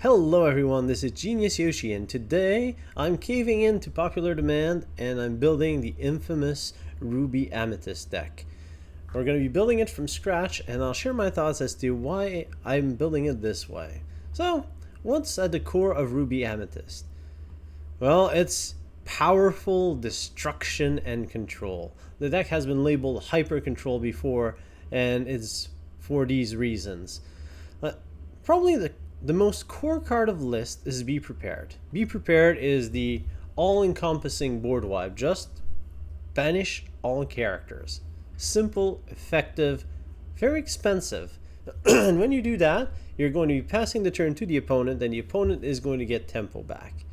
Hello everyone, this is Genius Yoshi, and today I'm caving into popular demand and I'm building the infamous Ruby Amethyst deck. We're going to be building it from scratch, and I'll share my thoughts as to why I'm building it this way. So, what's at the core of Ruby Amethyst? Well, it's powerful destruction and control. The deck has been labeled hyper control before, and it's for these reasons. Probably the most core card of the list is Be Prepared. Be Prepared is the all-encompassing board wipe. Just banish all characters. Simple, effective, very expensive. And when you do that, you're going to be passing the turn to the opponent, and the opponent is going to get tempo back.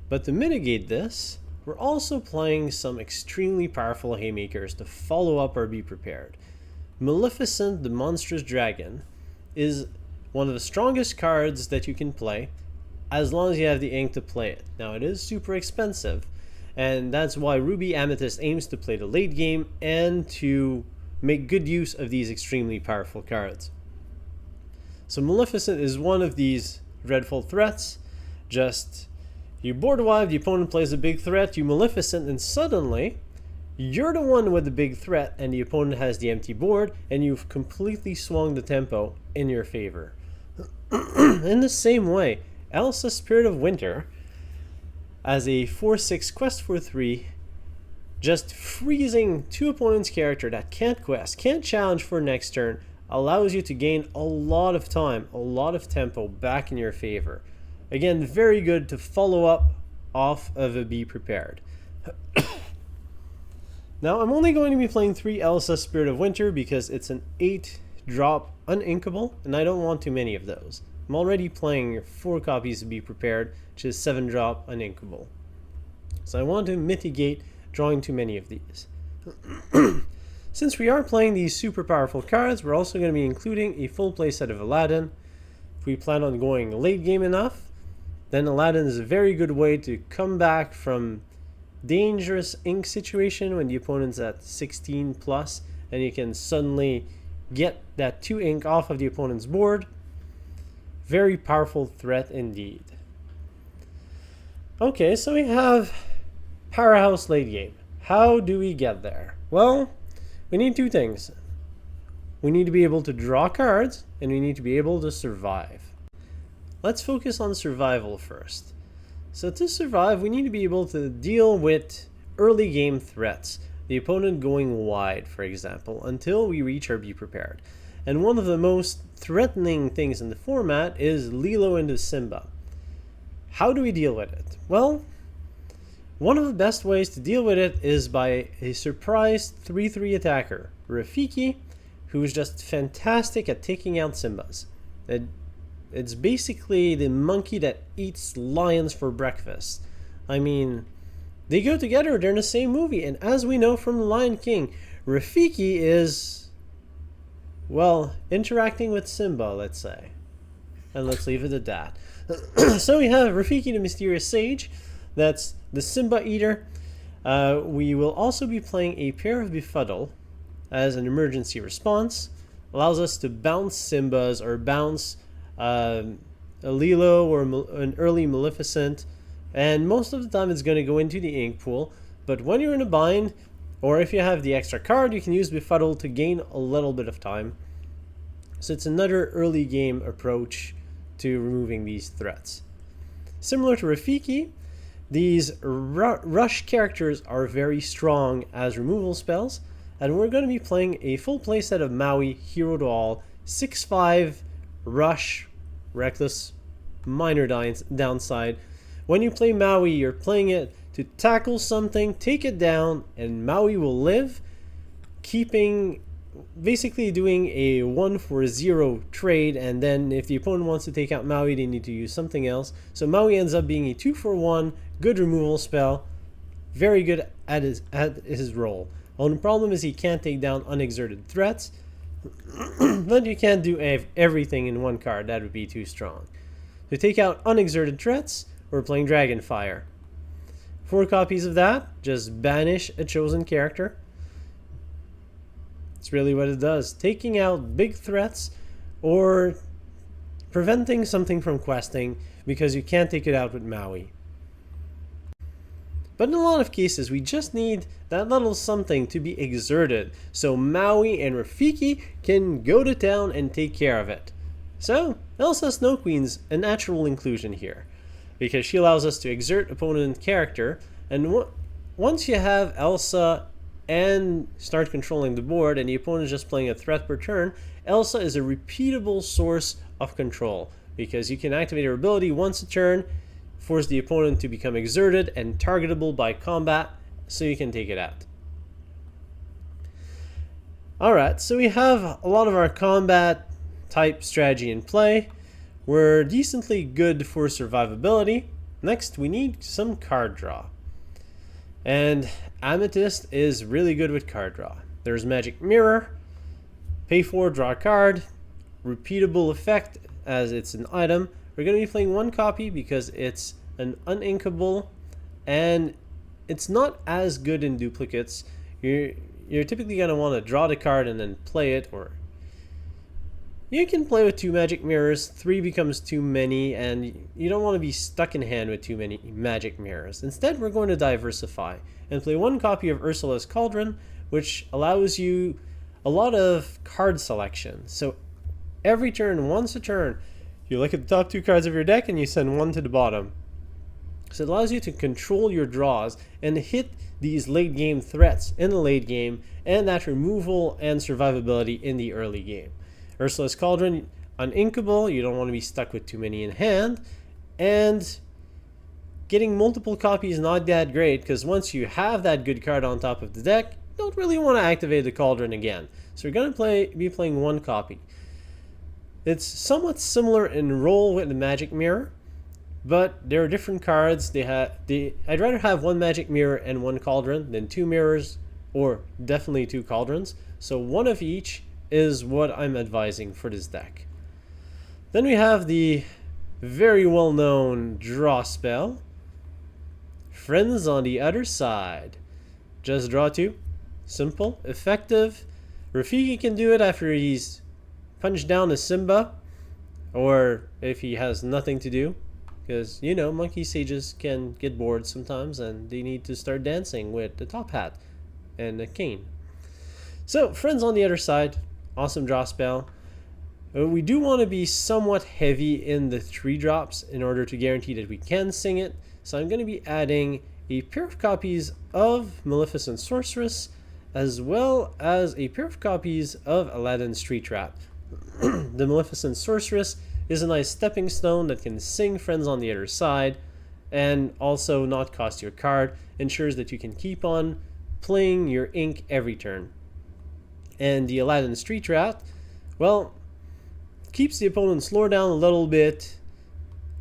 But to mitigate this, we're also playing some extremely powerful haymakers to follow up our Be Prepared. Maleficent the Monstrous Dragon is one of the strongest cards that you can play as long as you have the ink to play it. Now, it is super expensive, and that's why Ruby Amethyst aims to play the late game and to make good use of these extremely powerful cards. So Maleficent is one of these dreadful threats. Just you board wipe, the opponent plays a big threat, you Maleficent, and suddenly you're the one with the big threat and the opponent has the empty board, and you've completely swung the tempo in your favor. In the same way, Elsa Spirit of Winter, as a 4/6 quest for 3, just freezing two opponents' character that can't quest, can't challenge for next turn, allows you to gain a lot of time, a lot of tempo back in your favor. Again, very good to follow up off of a Be Prepared. Now, I'm only going to be playing 3 Elsa Spirit of Winter because it's an 8-drop uninkable, and I don't want too many of those. I'm already playing 4 copies of Be Prepared, which is 7-drop uninkable. So I want to mitigate drawing too many of these. Since we are playing these super powerful cards, we're also going to be including a full playset of Aladdin. If we plan on going late game enough, then Aladdin is a very good way to come back from dangerous ink situation when the opponent's at 16 plus, and you can suddenly get that 2 ink off of the opponent's board. Very powerful threat indeed. Okay, so we have Powerhouse late game. How do we get there? Well, we need 2 things. We need to be able to draw cards, and we need to be able to survive. Let's focus on survival first. So to survive, we need to be able to deal with early game threats. The opponent going wide, for example, until we reach our Be Prepared. And one of the most threatening things in the format is Lilo into Simba. How do we deal with it? Well, one of the best ways to deal with it is by a surprise 3/3 attacker, Rafiki, who is just fantastic at taking out Simbas. It's basically the monkey that eats lions for breakfast. I mean, they go together, they're in the same movie, and as we know from The Lion King, Rafiki is, well, interacting with Simba, let's say. And let's leave it at that. So we have Rafiki the Mysterious Sage, that's the Simba Eater. We will also be playing a pair of Befuddle as an emergency response. Allows us to bounce Simbas or bounce a Lilo or an early Maleficent, and most of the time it's going to go into the ink pool. But when you're in a bind, or if you have the extra card, you can use Befuddle to gain a little bit of time. So it's another early game approach to removing these threats. Similar to Rafiki, these rush characters are very strong as removal spells, and we're going to be playing a full playset of Maui, Hero to All, 6/5 rush, reckless, minor downside. When you play Maui, you're playing it to tackle something, take it down, and Maui will live, basically doing a 1-for-0 trade, and then if the opponent wants to take out Maui, they need to use something else. So Maui ends up being a 2-for-1, good removal spell, very good at his role. Only problem is he can't take down unexerted threats, but you can't do everything in one card, that would be too strong. To take out unexerted threats, we're playing Dragonfire. 4 copies of that, just banish a chosen character. It's really what it does. Taking out big threats or preventing something from questing because you can't take it out with Maui. But in a lot of cases, we just need that little something to be exerted so Maui and Rafiki can go to town and take care of it. So, Elsa Snow Queen's a natural inclusion here, because she allows us to exert opponent character, and once you have Elsa and start controlling the board and the opponent is just playing a threat per turn, Elsa is a repeatable source of control, because you can activate her ability once a turn, force the opponent to become exerted and targetable by combat, so you can take it out. Alright, so we have a lot of our combat type strategy in play. We're decently good for survivability. Next, we need some card draw. And Amethyst is really good with card draw. There's Magic Mirror, pay for, draw a card, repeatable effect as it's an item. We're going to be playing one copy because it's an uninkable and it's not as good in duplicates. You're typically going to want to draw the card and then play it, or you can play with 2 magic mirrors. 3 becomes too many and you don't want to be stuck in hand with too many magic mirrors. Instead, we're going to diversify and play one copy of Ursula's Cauldron, which allows you a lot of card selection. So every turn, once a turn, you look at the top 2 cards of your deck and you send 1 to the bottom. So it allows you to control your draws and hit these late game threats in the late game, and that removal and survivability in the early game. Ursula's Cauldron, uninkable, you don't want to be stuck with too many in hand, and getting multiple copies is not that great, because once you have that good card on top of the deck, you don't really want to activate the Cauldron again. So you're going to be playing one copy. It's somewhat similar in role with the Magic Mirror, but there are different cards. I'd rather have one Magic Mirror and one Cauldron than 2 mirrors, or definitely 2 Cauldrons. So one of each is what I'm advising for this deck. Then we have the very well-known draw spell, Friends on the Other Side. Just draw 2. Simple, effective. Rafiki can do it after he's punched down a Simba, or if he has nothing to do, because, you know, monkey sages can get bored sometimes and they need to start dancing with the top hat and a cane. So, Friends on the Other Side, awesome draw spell. We do want to be somewhat heavy in the 3 drops in order to guarantee that we can sing it. So I'm going to be adding a pair of copies of Maleficent Sorceress, as well as a pair of copies of Aladdin Street Trap. The Maleficent Sorceress is a nice stepping stone that can sing Friends on the Other Side and also not cost your card, ensures that you can keep on playing your ink every turn. And the Aladdin Street Trap, well, keeps the opponent slower down a little bit,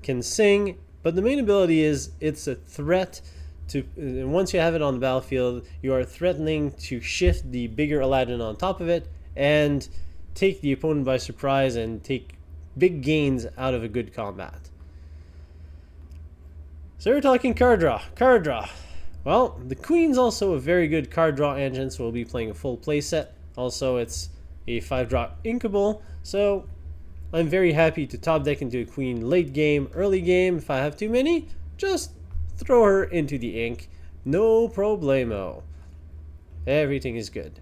can sing, but the main ability is it's a threat to, once you have it on the battlefield, you are threatening to shift the bigger Aladdin on top of it and take the opponent by surprise and take big gains out of a good combat. So we're talking card draw. Card draw. Well, the Queen's also a very good card draw engine, so we'll be playing a full playset. Also, it's a 5-drop inkable, so I'm very happy to top deck into a Queen late game, early game. If I have too many, just throw her into the ink. No problemo. Everything is good.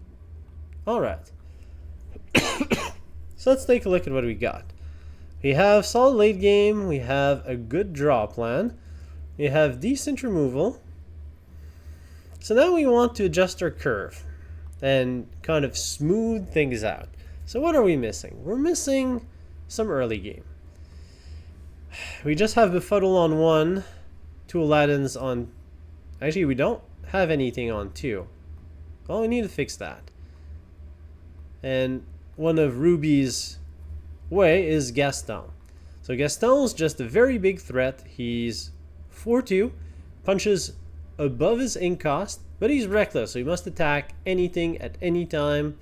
Alright. So let's take a look at what we got. We have solid late game, we have a good draw plan, we have decent removal. So now we want to adjust our curve and kind of smooth things out. So what are we missing? We're missing some early game. We just have Befuddle on 1, 2 Aladdins on... Actually, we don't have anything on 2. Well, we need to fix that. And one of Ruby's way is Gaston. So Gaston's just a very big threat. He's 4-2, punches above his ink cost, but he's reckless, so he must attack anything at any time,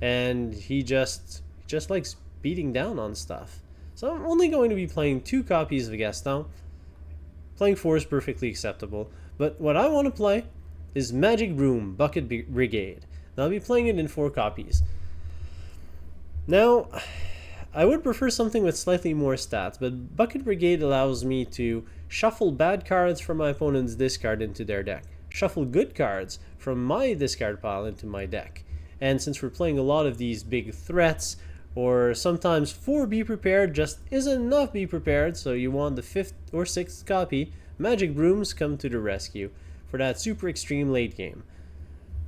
and he just likes beating down on stuff. So I'm only going to be playing 2 copies of Gaston. Playing 4 is perfectly acceptable, but what I want to play is Magic Broom Bucket Brigade. Now I'll be playing it in 4 copies. Now, I would prefer something with slightly more stats, but Bucket Brigade allows me to shuffle bad cards from my opponent's discard into their deck, shuffle good cards from my discard pile into my deck. And since we're playing a lot of these big threats, or sometimes 4 Be Prepared just isn't enough Be Prepared, so you want the 5th or 6th copy, Magic Brooms come to the rescue for that super extreme late game.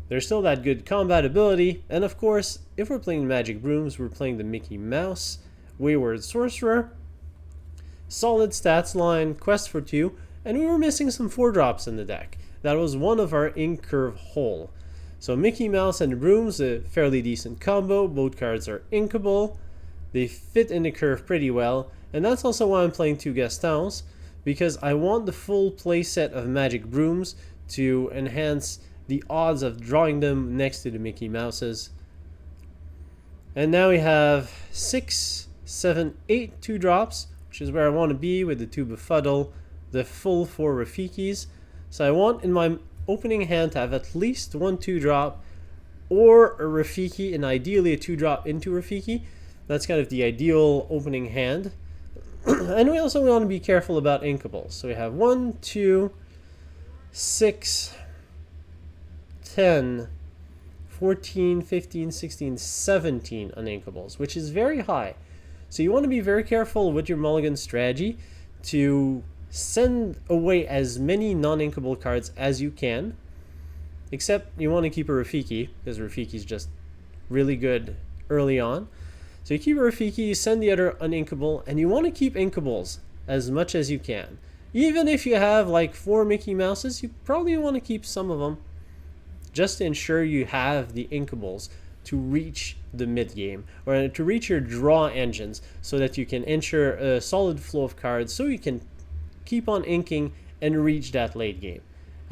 There's still that good combat ability, and of course, if we're playing Magic Brooms, we're playing the Mickey Mouse, Wayward Sorcerer, solid stats line, quest for 2, and we were missing some 4-drops in the deck. That was one of our ink curve hole. So Mickey Mouse and the Brooms, a fairly decent combo. Both cards are inkable. They fit in the curve pretty well, and that's also why I'm playing 2 Gastons, because I want the full playset of Magic Brooms to enhance the odds of drawing them next to the Mickey Mouses. And now we have 6, 7, 8 2-drops, which is where I want to be with the 2 Befuddle, the full 4 Rafikis. So I want in my opening hand to have at least 1 2-drop or a Rafiki, and ideally a 2-drop into Rafiki. That's kind of the ideal opening hand. And we also want to be careful about inkables. So we have 1, 2, 6, 10, 14, 15, 16, 17 uninkables, which is very high. So you want to be very careful with your mulligan strategy to send away as many non-inkable cards as you can, except you want to keep a Rafiki, because Rafiki is just really good early on. So you keep a Rafiki, you send the other uninkable, and you want to keep inkables as much as you can. Even if you have like 4 Mickey Mouses, you probably want to keep some of them, just to ensure you have the inkables to reach the mid game, or to reach your draw engines, so that you can ensure a solid flow of cards, so you can keep on inking and reach that late game,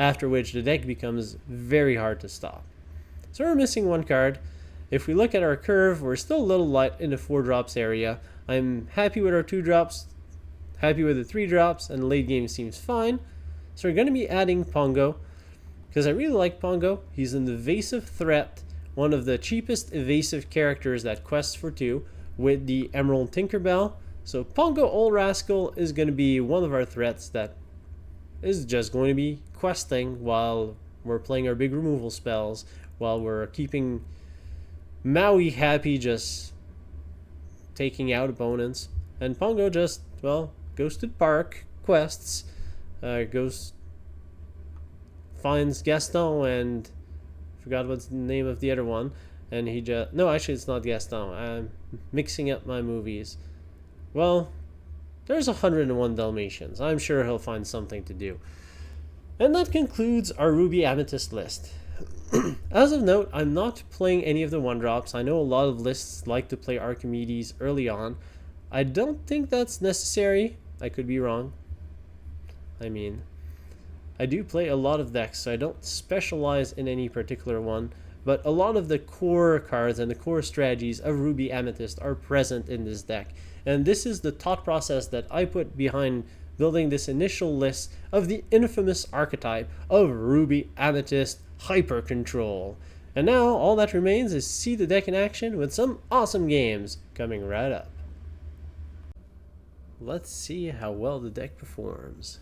after which the deck becomes very hard to stop. So we're missing 1 card. If we look at our curve, we're still a little light in the 4-drops area. I'm happy with our 2-drops, happy with the 3-drops, and the late game seems fine. So we're going to be adding Pongo, because I really like Pongo. He's an evasive threat, one of the cheapest evasive characters that quests for 2, with the Emerald Tinkerbell. So Pongo Old Rascal is going to be one of our threats that is just going to be questing while we're playing our big removal spells, while we're keeping Maui happy, just taking out opponents. And Pongo just, well, goes to the park, quests, finds Gaston, and forgot what's the name of the other one, and he just, no, actually it's not Gaston, I'm mixing up my movies. Well, there's 101 Dalmatians. I'm sure he'll find something to do. And that concludes our Ruby Amethyst list. As of note, I'm not playing any of the 1-drops. I know a lot of lists like to play Archimedes early on. I don't think that's necessary. I could be wrong. I mean, I do play a lot of decks, so I don't specialize in any particular one. But a lot of the core cards and the core strategies of Ruby Amethyst are present in this deck. And this is the thought process that I put behind building this initial list of the infamous archetype of Ruby Amethyst Hyper Control. And now all that remains is see the deck in action with some awesome games coming right up. Let's see how well the deck performs.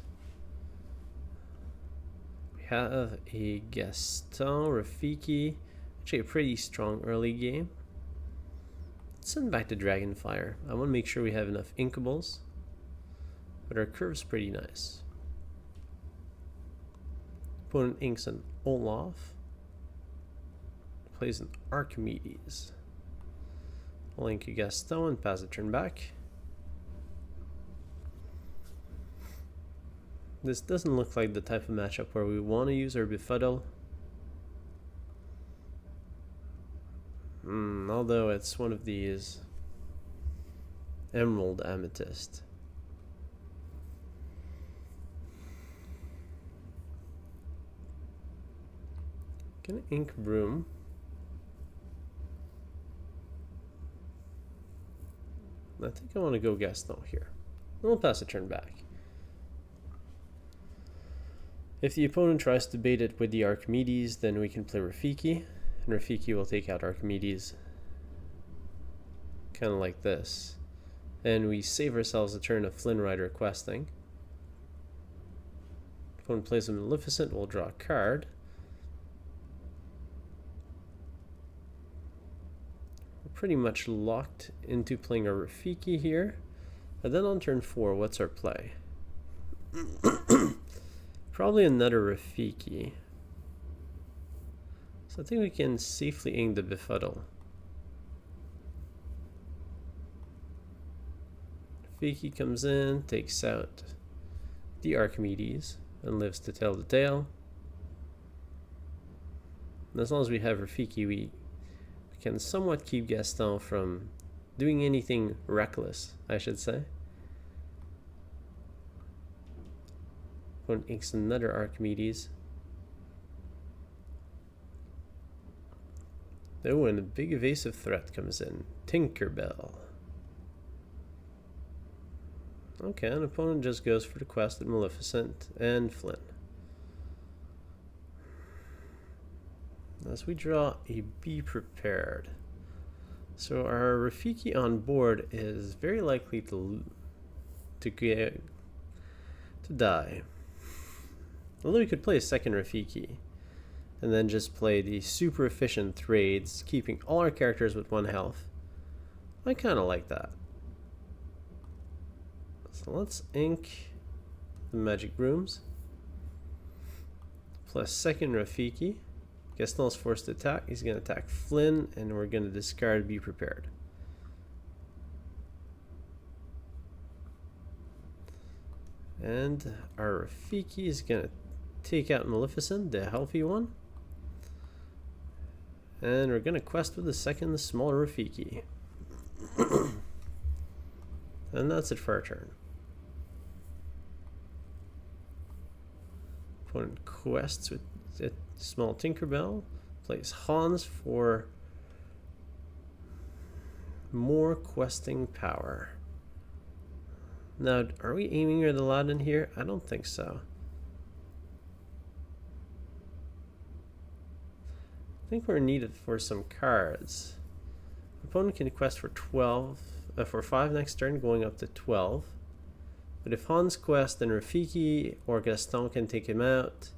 We have a Gaston, Rafiki, actually a pretty strong early game. Let's send back the Dragonfire. I want to make sure we have enough inkables, but our curve's pretty nice. Opponent inks an Olaf, plays an Archimedes. I'll ink a Gaston and pass the turn back. This doesn't look like the type of matchup where we want to use our Befuddle. Although it's one of these Emerald Amethyst. Gonna ink Broom. I think I want to go Gaston here. We'll pass a turn back. If the opponent tries to bait it with the Archimedes, then we can play Rafiki, and Rafiki will take out Archimedes. Kind of like this. And we save ourselves a turn of Flynn Rider questing. Opponent plays a Maleficent, we'll draw a card. We're pretty much locked into playing a Rafiki here. And then on turn 4, what's our play? Probably another Rafiki. So I think we can safely aim the Befuddle. Rafiki comes in, takes out the Archimedes, and lives to tell the tale. And as long as we have Rafiki, we can somewhat keep Gaston from doing anything reckless, I should say. Opponent inks another Archimedes. Oh, and a big evasive threat comes in. Tinkerbell. Okay, an opponent just goes for the quest at Maleficent and Flynn. As we draw a Be Prepared. So our Rafiki on board is very likely to die. Although we could play a second Rafiki and then just play the super efficient trades, keeping all our characters with 1 health. I kind of like that. So let's ink the magic brooms. Plus second Rafiki. Gaston is forced to attack. He's going to attack Flynn, and we're going to discard Be Prepared. And our Rafiki is going to take out Maleficent, the healthy one. And we're going to quest with the second small Rafiki. And that's it for our turn. Opponent quests with a small Tinkerbell. Plays Hans for more questing power. Now, are we aiming at Aladdin here? I don't think so. I think we're needed for some cards. Opponent can quest for 5 next turn, going up to 12. But if Hans quest, then Rafiki or Gaston can take him out,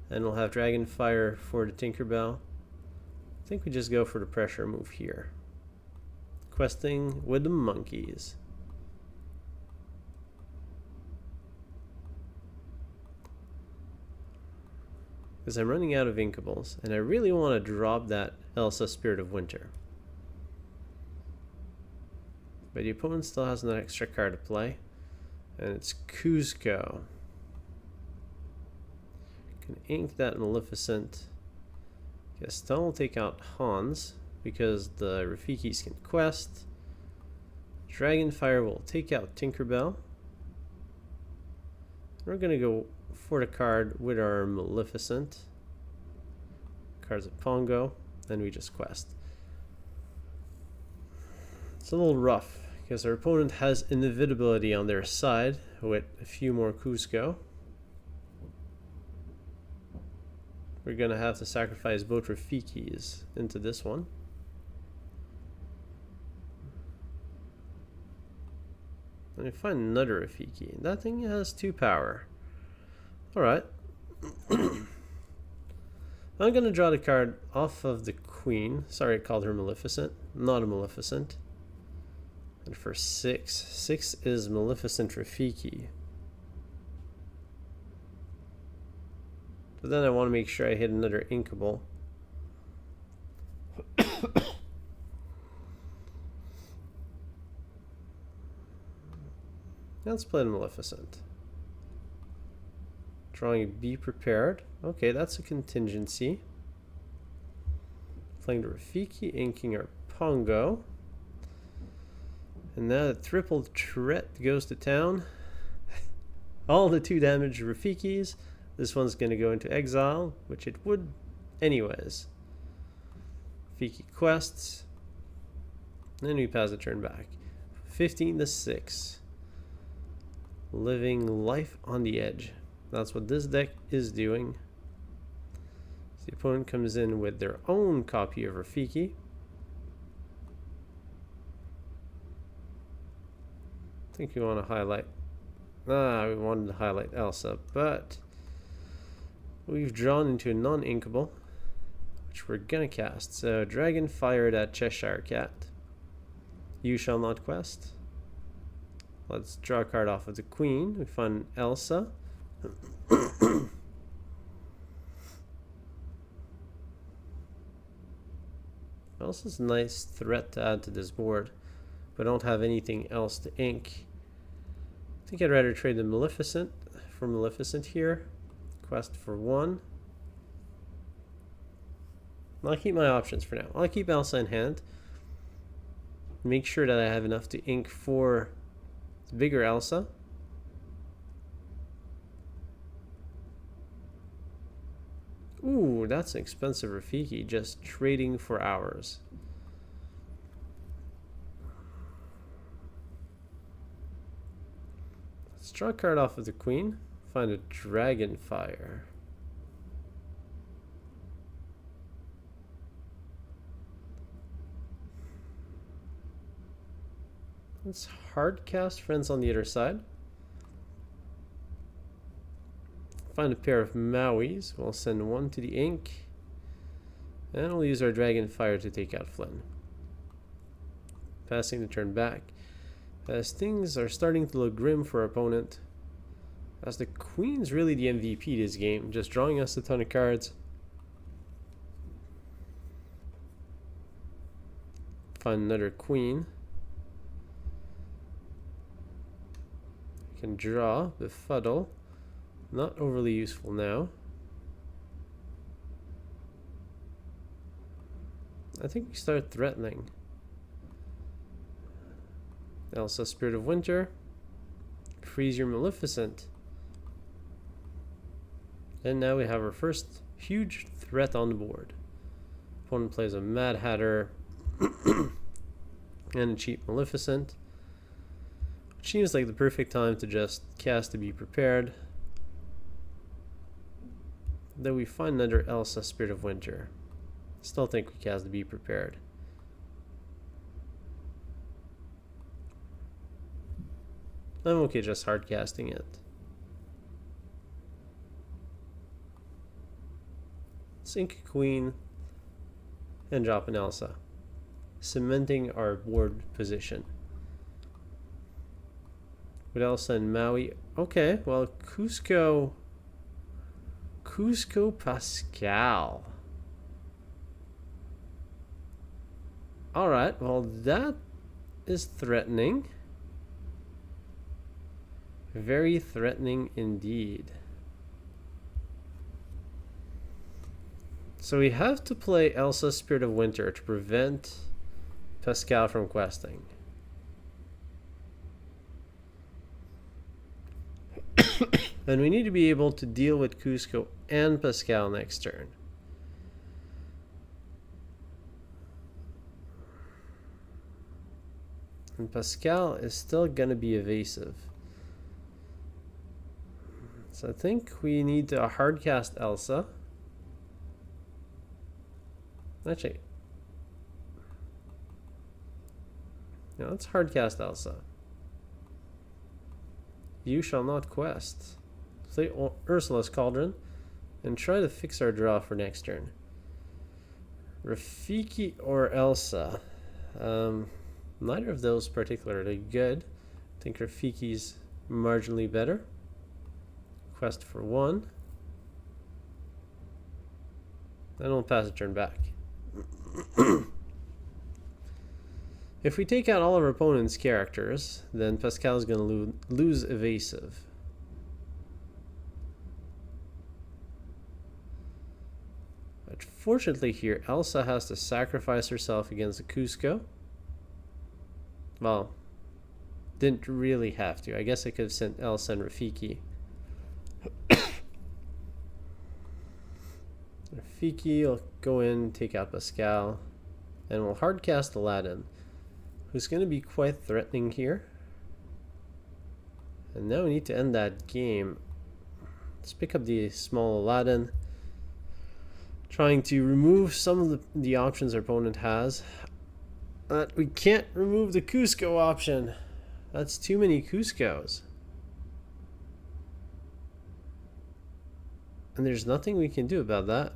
and we'll have Dragonfire for the Tinkerbell. I think we just go for the pressure move here. Questing with the monkeys. Because I'm running out of inkables, and I really want to drop that Elsa Spirit of Winter. But the opponent still has an extra card to play, and it's Cusco. Can ink that Maleficent. Gaston will take out Hans because the Rafikis can quest. Dragonfire will take out Tinkerbell. We're going to go for the card with our Maleficent. Cards at Pongo, then we just quest. It's a little rough because our opponent has inevitability on their side with a few more Cusco. We're going to have to sacrifice both Rafikis into this one. Let me find another Rafiki. That thing has 2 power. Alright. I'm going to draw the card off of the Queen. Sorry, I called her Maleficent. Not a Maleficent. And for 6. 6 is Maleficent Rafiki. But then I want to make sure I hit another inkable. Let's play the Maleficent. Drawing Be Prepared. Okay, that's a contingency. Playing the Rafiki, inking our Pongo. And now the triple threat goes to town. All the 2 damage Rafikis. This one's going to go into exile, which it would anyways. Rafiki quests. Then we pass the turn back. 15 to 6. Living life on the edge. That's what this deck is doing. So the opponent comes in with their own copy of Rafiki. think we want to highlight. We wanted to highlight Elsa, but we've drawn into a non-inkable, which we're gonna cast. So Dragon fired at Cheshire Cat. You shall not quest. Let's draw a card off of the Queen. We find Elsa. Elsa's a nice threat to add to this board, but I don't have anything else to ink. I think I'd rather trade the Maleficent for Maleficent here. Quest for 1. I'll keep my options for now. I'll keep Elsa in hand. Make sure that I have enough to ink for the bigger Elsa. Ooh, that's an expensive Rafiki, just trading for hours. Let's draw a card off of the Queen. Find a Dragon Fire. Let's hard cast Friends on the other side. Find a pair of Mauis. We'll send one to the ink. And we'll use our Dragon Fire to take out Flynn. Passing the turn back. As things are starting to look grim for our opponent. As the Queen's really the MVP this game. Just drawing us a ton of cards. Find another Queen. We can draw Befuddle. Not overly useful now. I think we start threatening. Elsa, Spirit of Winter. Freeze your Maleficent. And now we have our first huge threat on the board. Opponent plays a Mad Hatter and a cheap Maleficent. Which seems like the perfect time to just cast to be prepared. Then we find another Elsa, Spirit of Winter. Still think we cast to be prepared. I'm okay just hard casting it. Sink Queen and drop an Elsa. Cementing our board position. With Elsa and Maui. Okay, well, Cusco Pascal. Alright, well, that is threatening. Very threatening indeed. So we have to play Elsa, Spirit of Winter to prevent Pascal from questing. And we need to be able to deal with Cusco and Pascal next turn. And Pascal is still going to be evasive. So I think we need to hard cast Elsa. Actually, yeah, let's hard cast Elsa. You shall not quest. Play Ursula's Cauldron and try to fix our draw for next turn. Rafiki or Elsa. Neither of those particularly good. I think Rafiki's marginally better. Quest for 1. Then we'll pass a turn back. If we take out all of our opponent's characters, then Pascal is going to lose evasive. But fortunately here, Elsa has to sacrifice herself against the Cusco. Well, didn't really have to. I guess I could have sent Elsa and Rafiki. Rafiki will go in, take out Pascal, and we'll hard cast Aladdin, who's going to be quite threatening here. And now we need to end that game. Let's pick up the small Aladdin, trying to remove some of the options our opponent has. But we can't remove the Cusco option. That's too many Cuscos. And there's nothing we can do about that.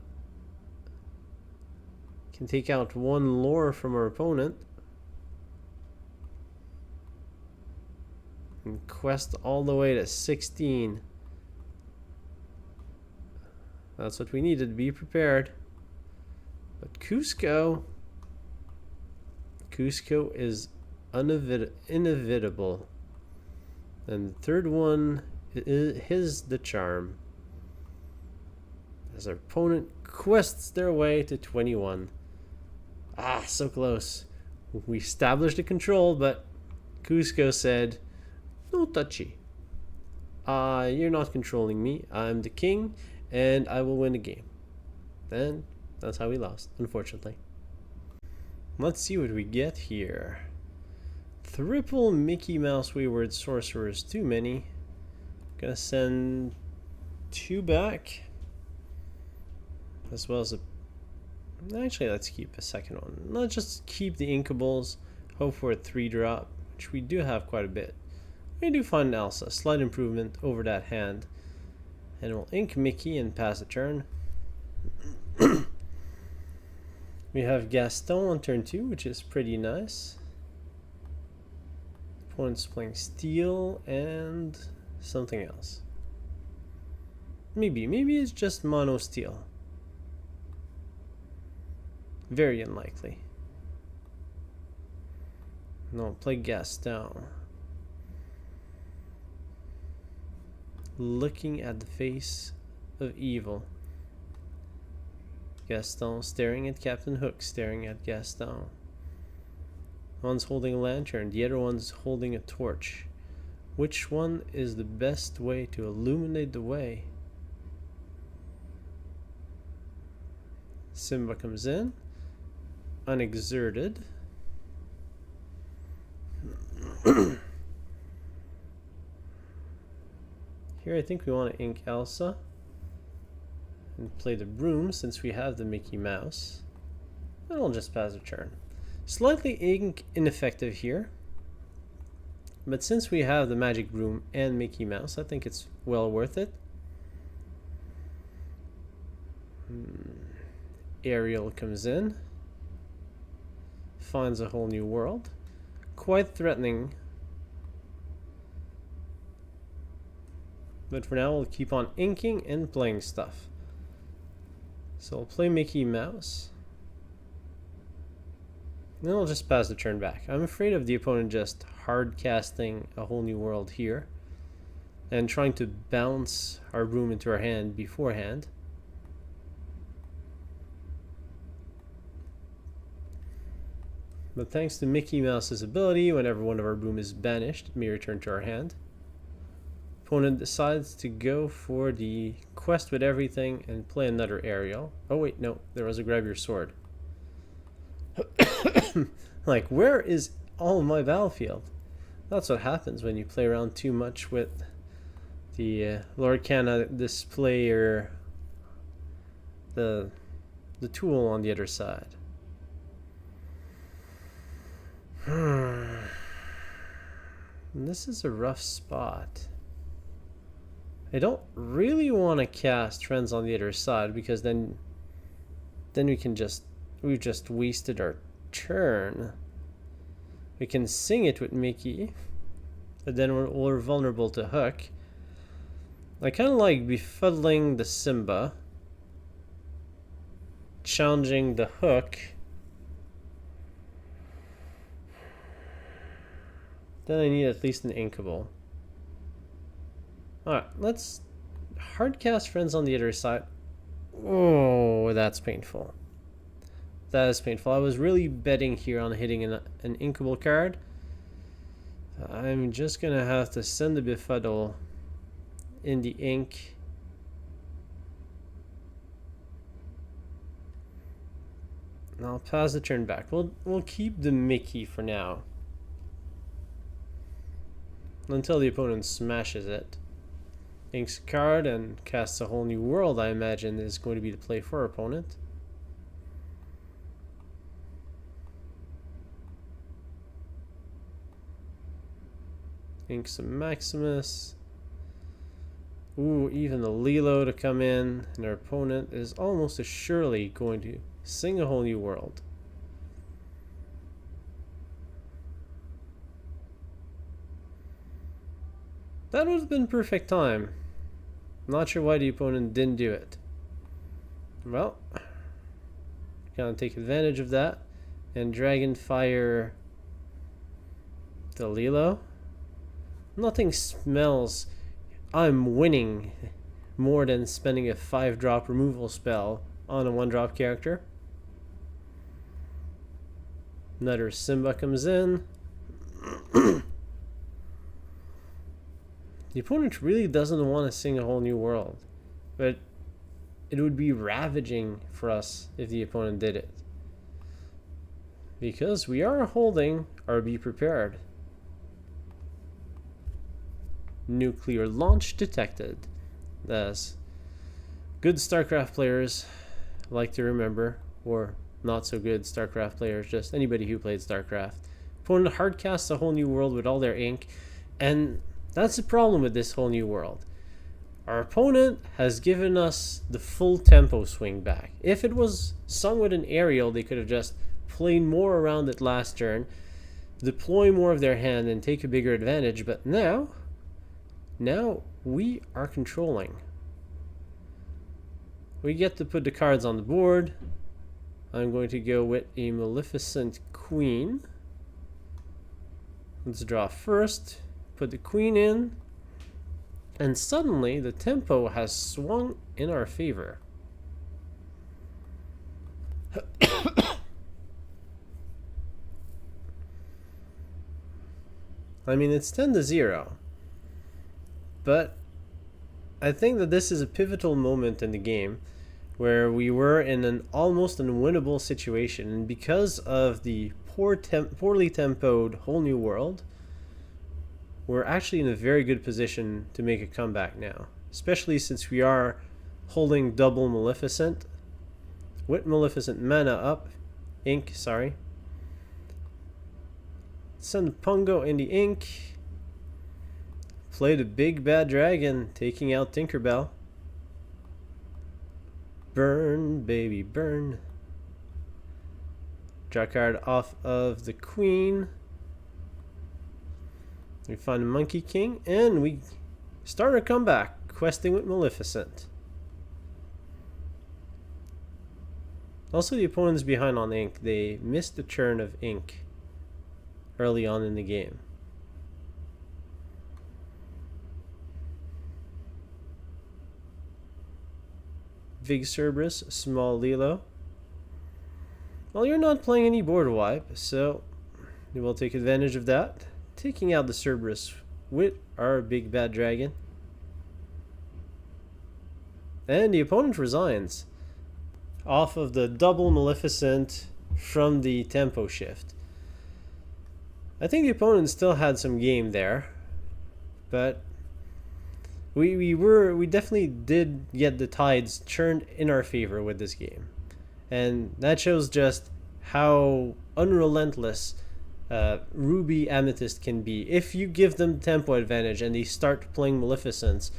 Can take out one lore from our opponent. And quest all the way to 16. That's what we needed to be prepared. But Cusco is inevitable. And the third one is the charm. As our opponent quests their way to 21. Ah, so close. We established the control, but Cusco said, no touchy. You're not controlling me. I'm the king, and I will win the game. And that's how we lost, unfortunately. Let's see what we get here. Triple Mickey Mouse Wayward Sorcerer is too many. Gonna send 2 back. As well as a... Actually, let's keep a second one. Let's just keep the Inkables. Hope for a 3-drop, which we do have quite a bit. We do find Elsa. Slight improvement over that hand. And we'll ink Mickey and pass the turn. We have Gaston on turn 2, which is pretty nice. Opponent's playing Steel and something else. Maybe it's just mono Steel. Very unlikely. No, play Gaston. Looking at the face of evil. Gaston staring at Captain Hook, staring at Gaston. One's holding a lantern, the other one's holding a torch. Which one is the best way to illuminate the way? Simba comes in. Unexerted. Here I think we want to ink Elsa and play the Broom since we have the Mickey Mouse. And I'll just pass a turn. Slightly ink ineffective here, but since we have the Magic Broom and Mickey Mouse, I think it's well worth it. Ariel comes in. Finds a whole new world. Quite threatening. But for now, we'll keep on inking and playing stuff. So I'll play Mickey Mouse. Then I'll just pass the turn back. I'm afraid of the opponent just hard casting a whole new world here. And trying to bounce our Broom into our hand beforehand. But thanks to Mickey Mouse's ability, whenever one of our Broom is banished, it may return to our hand. Opponent decides to go for the quest with everything and play another Ariel. Oh wait, no, there was a grab your sword. Like, where is all of my battlefield? That's what happens when you play around too much with the Lorcana display or the tool on the other side. This is a rough spot. I don't really want to cast Friends on the other side because then we've just wasted our turn. We can sing it with Mickey, but then we're vulnerable to Hook. I kind of like befuddling the Simba, challenging the Hook. Then I need at least an Inkable. Alright, let's hardcast Friends on the other side. Oh, that's painful. That is painful. I was really betting here on hitting an Inkable card. I'm just going to have to send the Befuddle in the ink. And I'll pass the turn back. We'll keep the Mickey for now. Until the opponent smashes it. Inks a card and casts a whole new world, I imagine, is going to be the play for our opponent. ink some Maximus. Ooh, even the Lilo to come in, and our opponent is almost surely going to sing a whole new world. That would have been perfect time. Not sure why the opponent didn't do it. Well, gonna take advantage of that and Dragon Fire the Lilo. Nothing smells I'm winning more than spending a 5-drop removal spell on a 1-drop character. Another Simba comes in. The opponent really doesn't want to sing a whole new world, but it would be ravaging for us if the opponent did it, because we are holding our Be Prepared. Nuclear launch detected. As good StarCraft players like to remember, or not so good StarCraft players, just anybody who played StarCraft. Opponent hardcasts a whole new world with all their ink, and that's the problem with this whole new world. Our opponent has given us the full tempo swing back. If it was sung with an aerial, they could have just played more around it last turn, deploy more of their hand and take a bigger advantage, but now we are controlling. We get to put the cards on the board. I'm going to go with a Maleficent Queen. Let's draw first, put the Queen in, and suddenly the tempo has swung in our favor. I mean, it's 10-0. But I think that this is a pivotal moment in the game where we were in an almost unwinnable situation, and because of the poorly tempoed whole new world, we're actually in a very good position to make a comeback now, especially since we are holding double Maleficent with Maleficent mana up, ink, sorry. Send Pongo in the ink. Play the big bad dragon, taking out Tinkerbell. Burn, baby, burn. Draw a card off of the Queen. We find a Monkey King, and we start a comeback, questing with Maleficent. Also, the opponent's behind on ink. They missed a turn of ink early on in the game. Big Cerberus, small Lilo. Well, you're not playing any board wipe, so we will take advantage of that, taking out the Cerberus with our big bad dragon. And the opponent resigns off of the double Maleficent from the tempo shift. I think the opponent still had some game there, but we definitely did get the tides turned in our favor with this game, and that shows just how unrelentless Ruby Amethyst can be. If you give them tempo advantage and they start playing Maleficents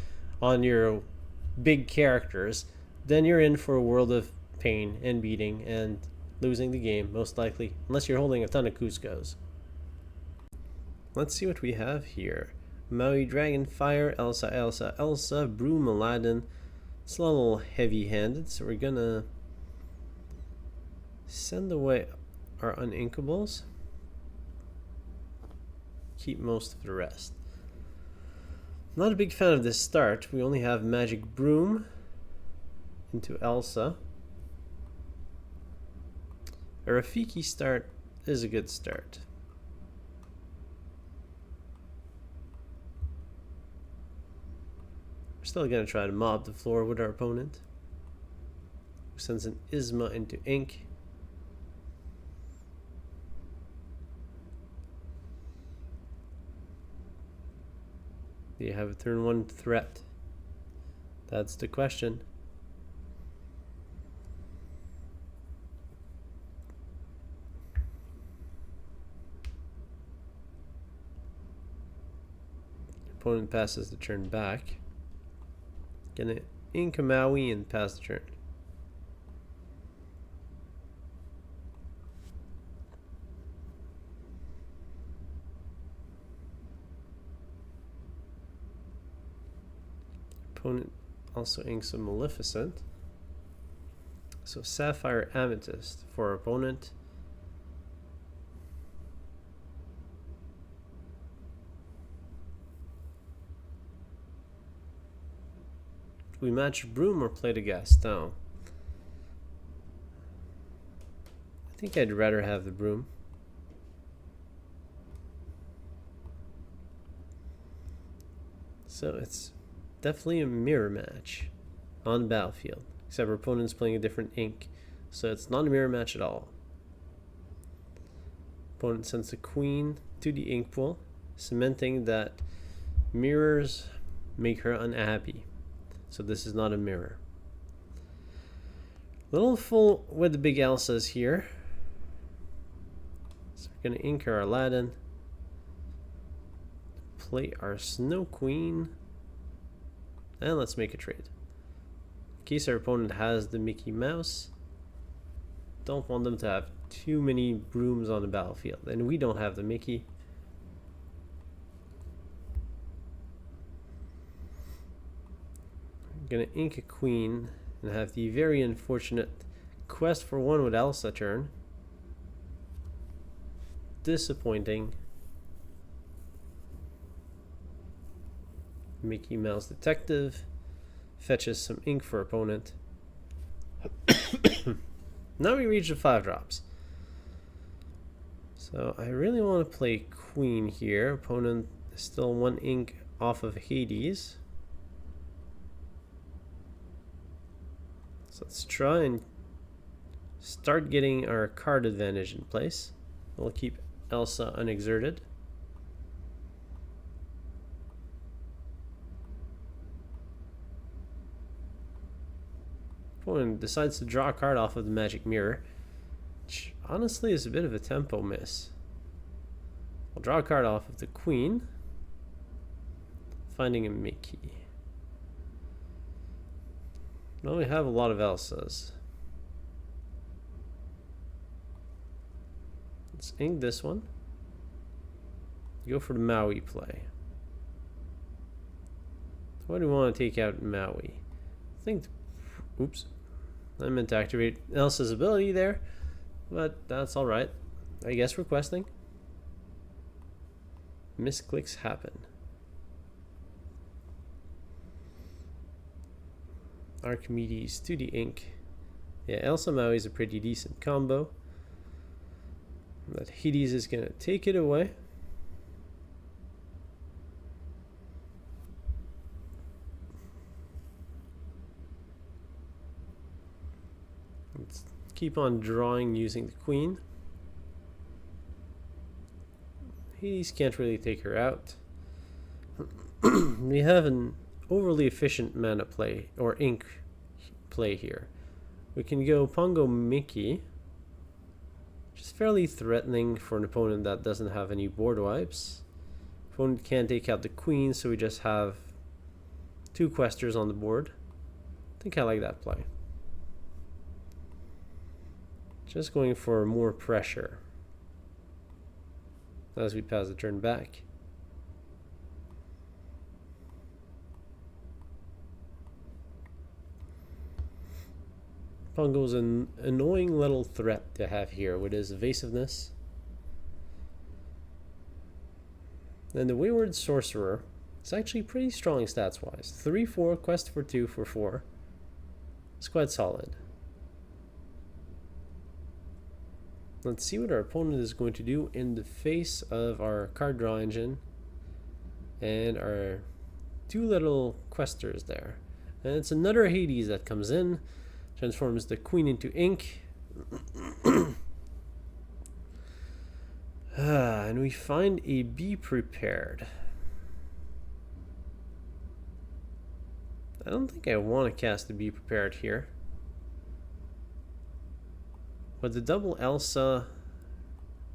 on your big characters, then you're in for a world of pain and beating and losing the game, most likely, unless you're holding a ton of Cuscos. Let's see what we have here. Maui, Dragon, Fire, Elsa, Broom, Aladdin. It's a little heavy-handed, so we're gonna send away our uninkables. Keep most of the rest. Not a big fan of this start. We only have Magic Broom into Elsa. A Rafiki start is a good start. We're still going to try to mob the floor with our opponent, who sends an Isma into ink. Do you have a turn 1 threat? That's the question. opponent passes the turn back. Gonna ink a Maui and pass the turn. Opponent also inks a Maleficent. So Sapphire Amethyst for our opponent. We match Broom or play the Gaston. I think I'd rather have the Broom. So it's definitely a mirror match on the battlefield, except our opponent's playing a different ink, so it's not a mirror match at all. Opponent sends the queen to the ink pool, cementing that mirrors make her unhappy. So this is not a mirror. Little full with the big Elsas here. So we're going to ink our Aladdin. Play our Snow Queen. And let's make a trade. In case our opponent has the Mickey Mouse, don't want them to have too many brooms on the battlefield. And we don't have the Mickey. Gonna ink a queen and have the very unfortunate quest for one with Elsa turn. Disappointing. Mickey Mouse Detective fetches some ink for opponent. Now we reach the 5 drops. So I really want to play queen here. Opponent is still 1 ink off of Hades. So let's try and start getting our card advantage in place. We'll keep Elsa unexerted. Opponent decides to draw a card off of the magic mirror, which honestly is a bit of a tempo miss. I'll draw a card off of the queen, finding a Mickey. Now we have a lot of Elsas. Let's ink this one. Go for the Maui play. What do we want to take out Maui? I think, oops, I meant to activate Elsa's ability there, but that's alright. I guess requesting. Misclicks happen. Archimedes to the ink. Yeah, Elsa Maui is a pretty decent combo. But Hades is going to take it away. Let's keep on drawing using the queen. Hades can't really take her out. We have an overly efficient mana play or ink play here. We can go Pongo Mickey, which is fairly threatening for an opponent that doesn't have any board wipes. Opponent can't take out the queen, so we just have 2 questers on the board. I think I like that play. Just going for more pressure as we pass the turn back. Pongo's an annoying little threat to have here with his evasiveness. And the Wayward Sorcerer is actually pretty strong stats wise. 3-4, quest for 2 for 4. It's quite solid. Let's see what our opponent is going to do in the face of our card draw engine and our 2 little questers there. And it's another Hades that comes in. Transforms the queen into ink. And we find a Be Prepared. I don't think I want to cast a Be Prepared here. With the double Elsa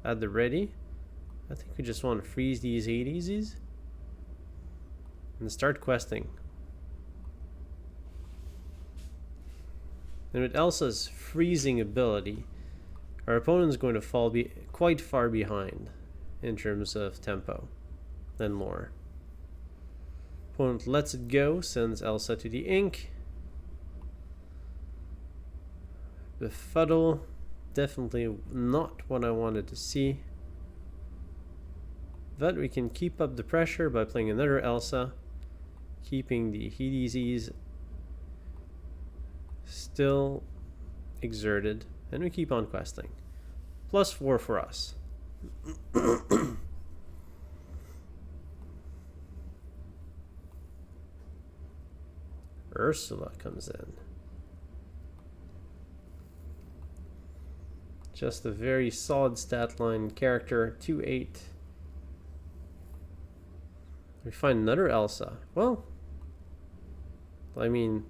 at the ready, I think we just want to freeze these Hadeses. and start questing. And with Elsa's freezing ability, our opponent is going to fall quite far behind in terms of tempo and lore. Opponent lets it go, sends Elsa to the ink. Befuddle, definitely not what I wanted to see. But we can keep up the pressure by playing another Elsa, keeping the Hades still exerted, and we keep on questing. +4 for us. Ursula comes in. Just a very solid stat line character, 2/8. We find another Elsa. Well, I mean,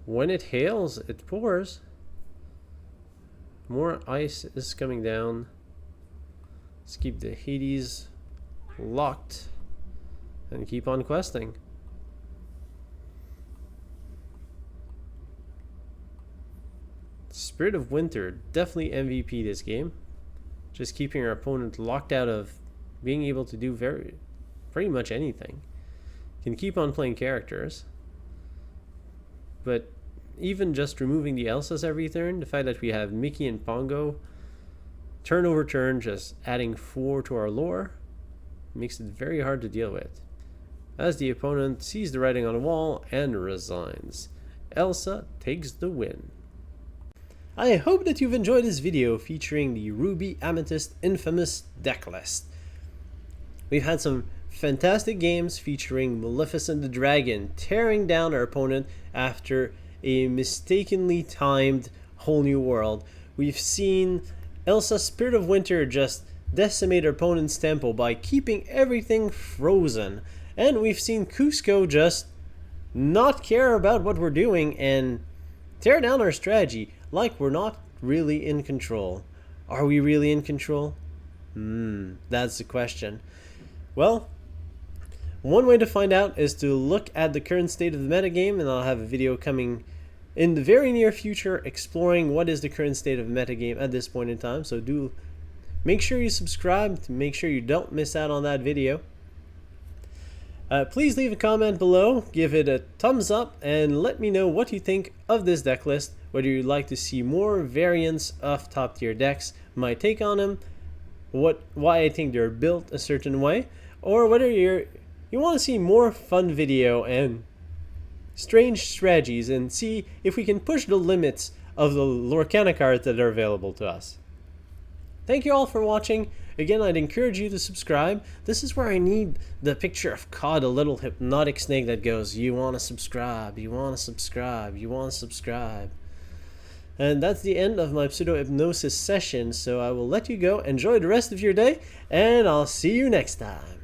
when it hails, it pours. More ice is coming down. Let's keep the Hades locked and keep on questing. Spirit of Winter, definitely MVP this game. Just keeping our opponent locked out of being able to do pretty much anything. Can keep on playing characters. But even just removing the Elsas every turn, the fact that we have Mickey and Pongo, turn over turn, just adding 4 to our lore, makes it very hard to deal with. As the opponent sees the writing on the wall and resigns, Elsa takes the win. I hope that you've enjoyed this video featuring the Ruby Amethyst infamous Decklist. We've had some fantastic games featuring Maleficent the Dragon tearing down our opponent after a mistakenly timed whole new world. We've seen Elsa Spirit of Winter just decimate our opponent's tempo by keeping everything frozen. And we've seen Cusco just not care about what we're doing and tear down our strategy like we're not really in control. Are we really in control? That's the question. Well, one way to find out is to look at the current state of the metagame, and I'll have a video coming in the very near future exploring what is the current state of the metagame at this point in time. So do make sure you subscribe to make sure you don't miss out on that video. Please leave a comment below, give it a thumbs up, and let me know what you think of this deck list, whether you'd like to see more variants of top tier decks, my take on them, why I think they're built a certain way, or whether you want to see more fun video and strange strategies and see if we can push the limits of the Lorcana cards that are available to us. Thank you all for watching. Again, I'd encourage you to subscribe. This is where I need the picture of Cod, a little hypnotic snake that goes, you want to subscribe, you want to subscribe, you want to subscribe. And that's the end of my pseudo-hypnosis session, so I will let you go. Enjoy the rest of your day, and I'll see you next time.